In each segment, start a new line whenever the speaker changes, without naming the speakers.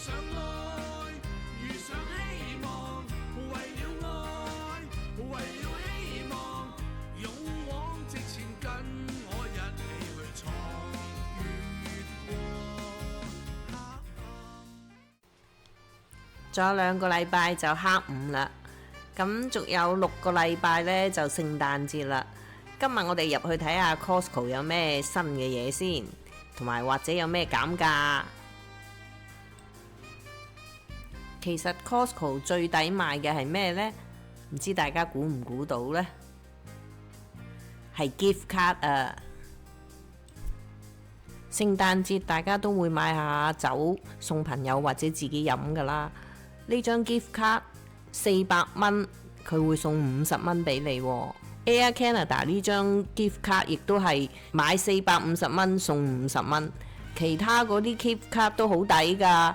上愛，遇上希望，為了愛，為了希望，勇往直前，跟我一起去闖越過。
仲有2個禮拜就黑5啦，咁仲有6個禮拜呢，就聖誕節啦。今日我哋入去睇下 Costco 有咩新嘅嘢先，同埋或者有咩減價。其實 Costco 最抵買嘅係咩呢？唔知大家估唔估到呢？係 gift card 啊！聖誕節大家都會買下酒送朋友或者自己飲噶啦。呢張 gift card 400蚊，佢會送50蚊俾你喎。Air Canada 呢張 gift card 亦都係買450蚊送50蚊，其他嗰啲 gift card 都好抵噶，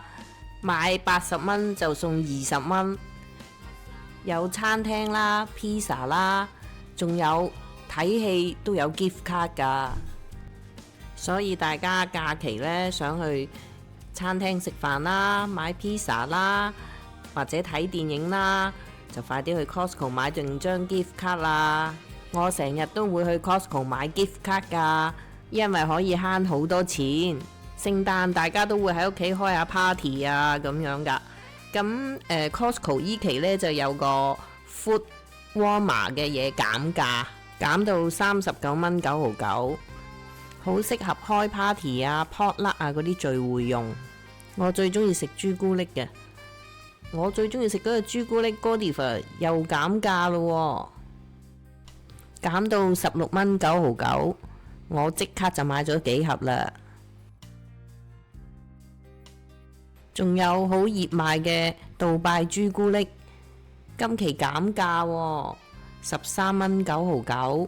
買80蚊就送20蚊。有餐廳啦、pizza 啦，仲有睇戲都有 gift card 噶，所以大家假期呢，想去餐廳食飯啦、買 pizza 啦，或者睇電影啦，就快啲去 Costco 買定張 gift card 啦。我成日都會去 Costco 買 gift card 噶，因為可以慳好多錢。聖誕大家都會喺屋企開下 party 啊咁樣噶。咁Costco 依期呢就有個 Food Warmer 嘅嘢減價，減到39蚊9毫9，好適合開 party 啊、potluck 啊嗰啲聚會用。我最中意食朱古力嘅。我最中意食嗰個朱古力 Godiva 又減價咯喎，減到16蚊9毫9，我即刻就買咗幾盒啦。仲有好熱賣嘅杜拜朱古力，今期減價喎，13蚊9毫9，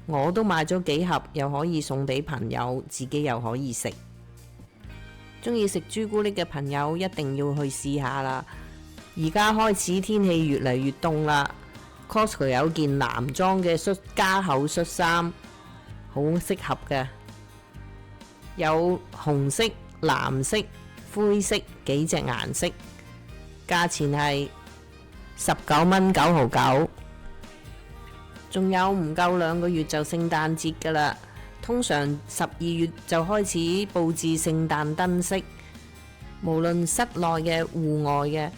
我都買咗幾盒，又可以送俾朋友，自己又可以食。中意食朱古力嘅朋友一定要去試下啦。而家開始天氣越嚟越凍啦 ，Costco 有件男裝嘅加厚恤衫，好適合嘅，有紅色、藍色、灰色幾隻顏色，價錢係19蚊9毫9。仲有唔夠2個月就聖誕節噶啦，通常12月就開始佈置聖誕燈飾，無論室內嘅、戶外嘅。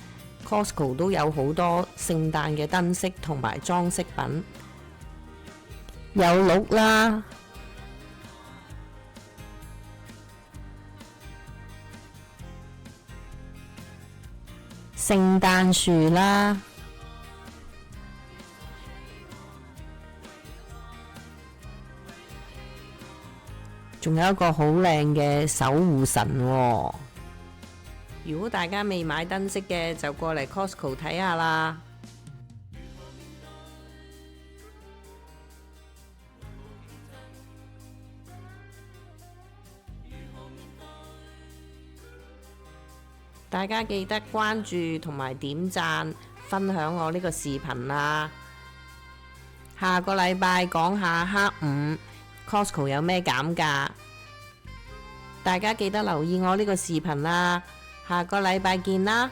Costco 都有好多聖誕嘅燈飾同埋裝飾品，有鹿啦，聖誕樹啦，仲有一個好靚嘅守護神喎。如果大家未買燈飾嘅，就過嚟 Costco 睇下啦。大家記得關注同埋點讚，分享我呢個視頻啦。下個禮拜講下黑5 Costco 有咩減價，大家記得留意我呢個視頻啦。下個禮拜見啦！